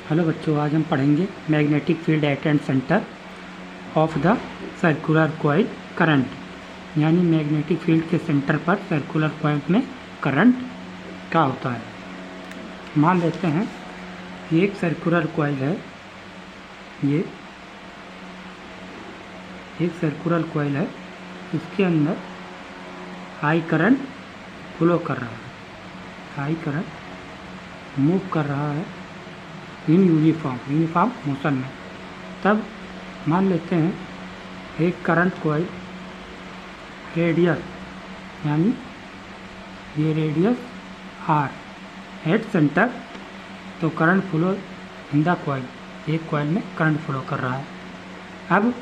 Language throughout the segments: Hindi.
हेलो बच्चों, आज हम पढ़ेंगे magnetic field at and centre of the circular coil current. यानी मैग्नेटिक फील्ड के सेंटर पर सर्कुलर पॉइंट में करंट क्या होता है। मान लेते हैं कि एक सर्कुलर कॉइल है, ये एक सर्कुलर कॉइल है, इसके अंदर आई करंट फ्लो कर रहा है, आई करंट मूव कर रहा है इन यूनिफॉर्म मोशन में। तब मान लेते हैं एक करंट कॉइल रेडियस, यानी ये रेडियस आर एट सेंटर, तो current flow in the coil, एक कॉइल में करंट फ्लो कर रहा है। अब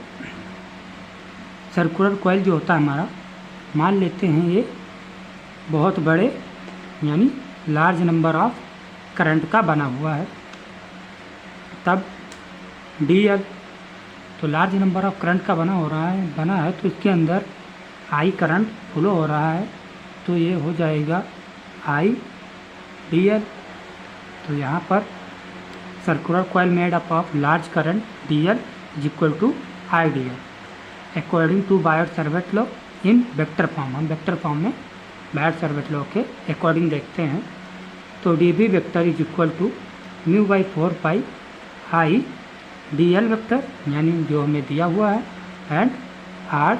सर्कुलर कॉइल जो होता है हमारा, मान लेते हैं ये बहुत बड़े यानी लार्ज नंबर ऑफ करंट का बना हुआ है। तब DL तो लार्ज नंबर ऑफ करंट का बना है तो इसके अंदर आई करंट फ्लो हो रहा है, तो ये हो जाएगा आई DL। तो यहाँ पर circular coil made up of large current DL is equal to I DL according to Biot Savart law in vector form. हम वेक्टर फॉर्म में बायोट-सावर्त लॉ के अकॉर्डिंग देखते हैं। तो DB vector is equal to mu by 4 pi I DL vector, यानी जो हमें दिया हुआ है, एंड R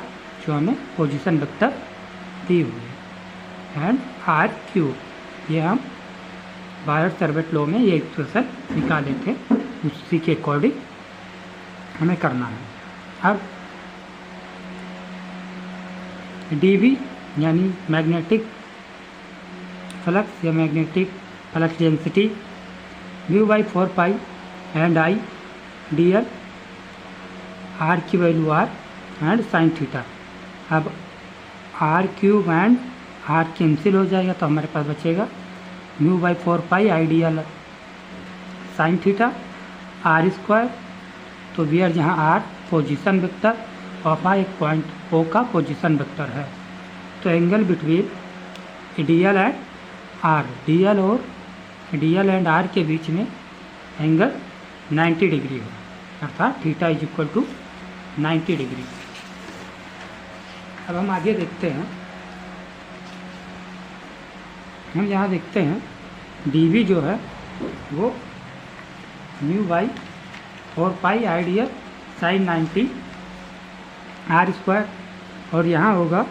जो हमें पोजीशन वेक्टर दी हुई है, एंड RQ। ये हम बायोट-सावर्त लॉ में ये एक्सप्रेशन निकाले थे, उसी के अकॉर्डिंग हमें करना है। अब DB यानी मैग्नेटिक फ्लक्स या magnetic flux density mu by 4 pi and I DL, R की value R and sine theta. अब R cube and R cancel हो जाएगा, तो हमारे पास बचेगा mu by 4 pi I DL sine theta R square. तो बियर जहाँ R पोजीशन वेक्टर और एक पॉइंट O का पोजीशन वेक्टर है, तो angle between DL and R, DL and R के बीच में एंगल 90 डिग्री हो, अर्थात theta is equal to 90 degree. अब हम आगे देखते हैं, हम यहाँ देखते हैं DB जो है वो mu by 4 pi I DL sine 90 R square, और यहाँ होगा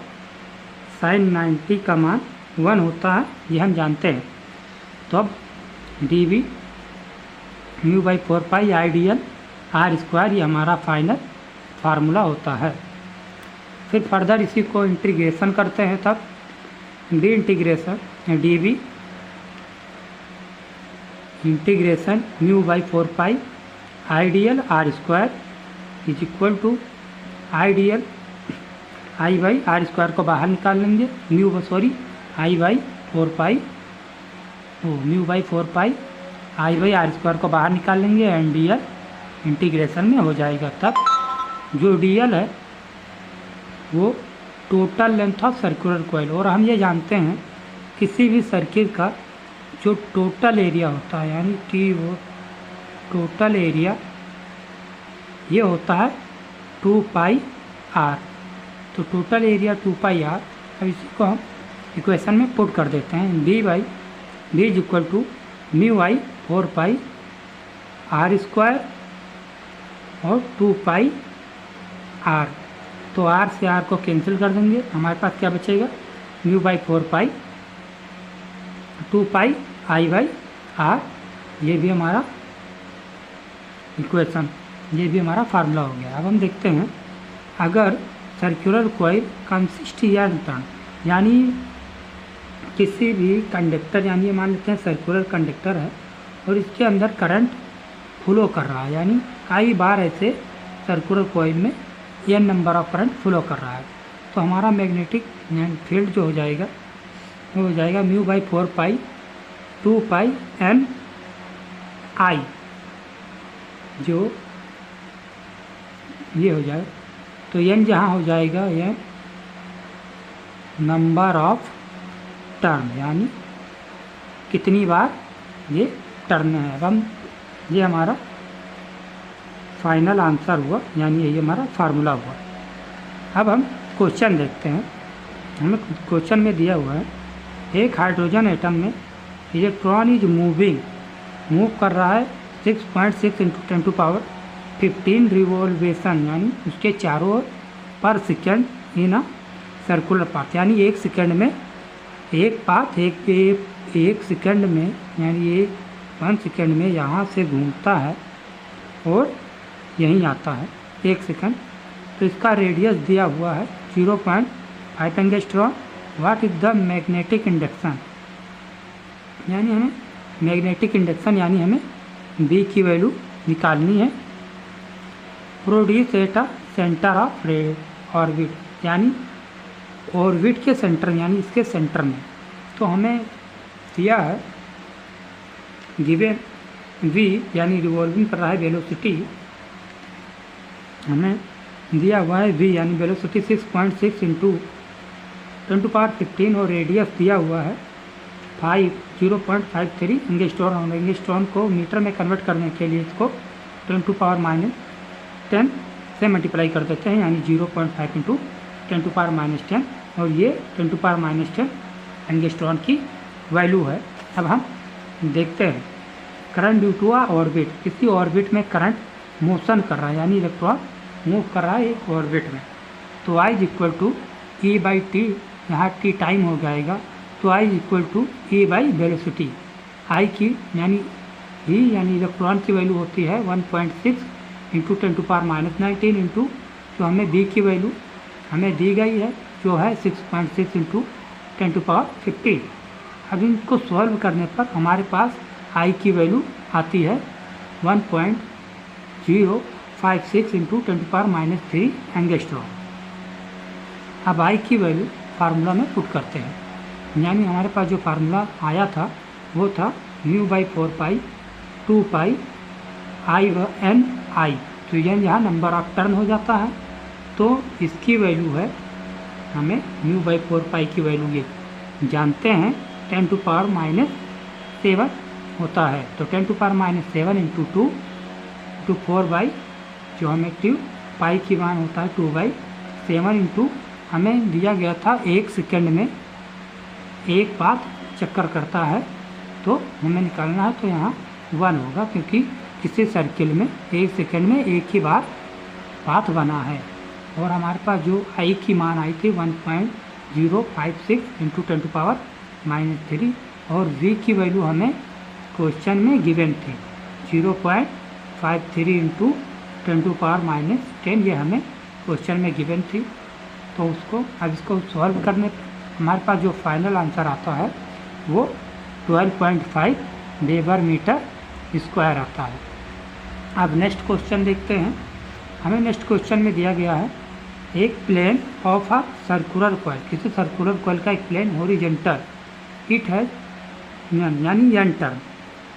साइन 90 का मान 1 होता है, ये हम जानते हैं। तो अब DB mu by 4 pi I DL R square, ये हमारा फाइनल फार्मूला होता है। फिर फर्दर इसी को इंटीग्रेशन करते हैं, तब D integration DB integration mu by 4 pi I DL R square is equal to I DL I by R square को बाहर निकाल लेंगे, I by 4 pi mu by 4 pi I by R square को बाहर निकाल लेंगे, एंड DL इंटीग्रेशन में हो जाएगा। तब जो DL है वो total length of circular coil, और हम ये जानते हैं किसी भी सर्किल का जो टोटल एरिया होता है, यानी वो टोटल एरिया ये होता है 2 पाई R। तो टोटल एरिया 2 पाई R। अब इसी को हम इक्वेशन में पुट कर देते हैं, B is equal to mu I 4 pi R square और 2 पाई R। तो R से R को कैंसिल कर देंगे, हमारे पास क्या बचेगा, mu by 4 pi 2 pi I by R। ये भी हमारा इक्वेशन, ये भी हमारा फार्मूला हो गया। अब हम देखते हैं, अगर सर्कुलर कॉइल कंसिस्ट या टर्न, यानी किसी भी कंडक्टर, यानी मान लेते हैं सर्कुलर कंडक्टर है और इसके अंदर करंट फ्लो कर रहा है, यानी कई बार ऐसे सर्कुलर कॉइल में n number of current flow कर रहा है, तो हमारा मैग्नेटिक फील्ड जो हो जाएगा वो हो जाएगा mu by 4 pi 2 pi n आई, जो ये हो जाए, तो n जहाँ हो जाएगा ये नंबर ऑफ टर्न, यानी कितनी बार ये टर्न है। अब हम ये हमारा फाइनल आंसर हुआ, यानी ये हमारा फार्मूला हुआ। अब हम क्वेश्चन देखते हैं। हमें क्वेश्चन में दिया हुआ है एक हाइड्रोजन एटम में इलेक्ट्रॉन इज मूव कर रहा है 6.6 × 10⁻15 रिवॉल्वेशन, यानी उसके चारों ओर पर second in a circular path, यानी एक सेकेंड में एक पाथ एक सेकेंड में, यानी 1 सेकेंड में यहाँ से घूमता है और यहीं आता है 1 सेकेंड। तो इसका रेडियस दिया हुआ है 0.5 angstrom. What is the magnetic induction, यानी हमें मैग्नेटिक इंडक्शन यानी हमें बी की वैल्यू निकालनी है। Produce at a centre of orbit, यानी ऑर्बिट के सेंटर, यानी इसके सेंटर में। तो हमें दिया है गिवन वी, यानी रिवॉल्विंग कर रहा है वेलोसिटी, हमें दिया हुआ है वी यानी वेलोसिटी 6.6 × 10⁻15 और रेडियस दिया हुआ है 0.53 एंगस्ट्रॉन। और एंगस्ट्रॉन को मीटर में कन्वर्ट करने के लिए इसको 10⁻10 से मल्टीप्लाई कर देते हैं, यानी 0.5 × 10⁻10 और ये 10⁻10 एंगस्ट्रॉन की वैल्यू है। अब हम देखते हैं current due to a orbit, किसी ऑर्बिट में करंट मोशन कर रहा है, यानी इलेक्ट्रॉन मूव कर रहा है एक ऑर्बिट में। तो I = E/t, यहाँ t टाइम हो जाएगा, तो I = E/ वेलोसिटी। I की यानी E यानी इलेक्ट्रॉन की वैल्यू होती है 1.6 × 10⁻19 इंटू जो हमें B की वैल्यू हमें दी गई है जो है 6.6 × 10⁻15। अब इनको सॉल्व करने पर हमारे पास I की वैल्यू आती है 1.056 × 10⁻³ एंगस्ट्रॉन। अब I की वैल्यू फार्मूला में पुट करते हैं, यानी हमारे पास जो फार्मूला आया था वो था μ/4π 2π I/NI। तो यह यहाँ नंबर ऑफ टर्न हो जाता है, तो इसकी वैल्यू है, हमें μ/4π की वैल्यू ये जानते हैं 10⁻7 होता है। तो 10⁻7 × 2 × 4 जो हमें पाई की मान होता है 2/7 इंटू हमें दिया गया था 1 सेकेंड में एक पाथ चक्कर करता है, तो हमें निकालना है। तो यहाँ 1 होगा, क्योंकि किसी सर्किल में 1 सेकेंड में एक ही बार पाथ बना है। और हमारे पास जो आई की मान आई थी 1.056 × 10⁻³ और वी की वैल्यू हमें क्वेश्चन में गिवन थी 0.53 × 10⁻10, ये हमें क्वेश्चन में गिवन थी। तो अब इसको सॉल्व करने पर हमारे पास जो फाइनल आंसर आता है वो 12.5 Wm² आता है। अब नेक्स्ट क्वेश्चन देखते हैं। हमें नेक्स्ट क्वेश्चन में दिया गया है एक plane of a circular coil, किसी सर्कुलर कॉइल का एक प्लेन हॉरिजॉन्टल, इट है यानी n टर्न,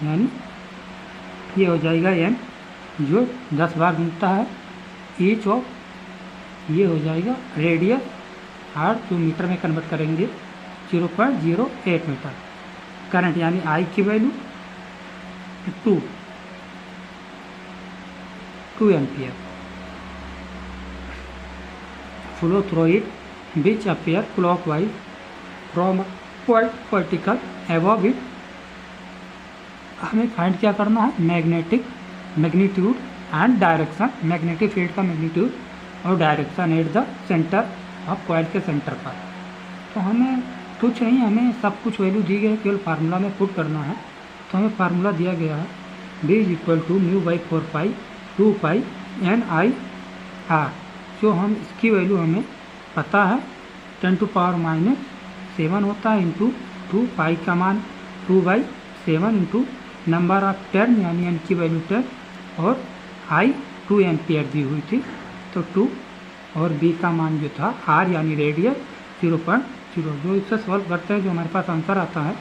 यानी ये हो जाएगा n जो 10 बार घूमता है, ईच ऑफ ये हो जाएगा रेडियस और जो मीटर में कन्वर्ट करेंगे 0.08 मीटर। करंट यानी I की value 2 ampere. Flow through it which appear clockwise from point vertical above it. हमें फाइंड क्या करना है, magnitude and direction, magnetic field का मैग्नीट्यूड और direction at the centre of coil के सेंटर पर। तो हमें कुछ नहीं, हमें सब कुछ वैल्यू दी गई है, केवल फार्मूला में पुट करना है। तो हमें फार्मूला दिया गया है B = μ/4π 2π NIR, जो हम इसकी वैल्यू हमें पता है 10⁻7 होता है इंटू 2 पाई का मान 2/7 इंटू नंबर ऑफ टर्न यानी n की वैल्यू 10 और I 2 एम्पियर दी हुई थी। तो 2 और B का मान जो था R यानी रेडियस 0.0, जो इससे सॉल्व करते हैं जो हमारे पास आंसर आता है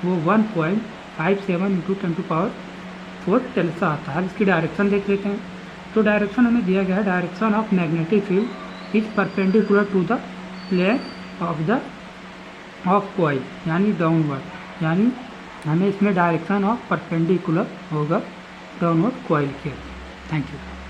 वो 1.57 × 10⁻4 टेल्सा आता है। इसकी डायरेक्शन देख लेते हैं। तो डायरेक्शन हमें दिया गया है, direction of magnetic field is perpendicular to the plane of coil यानी डाउनवर्ड, यानी हमें इसमें डायरेक्शन ऑफ परपेंडिकुलर होगा downward coil care. Thank you.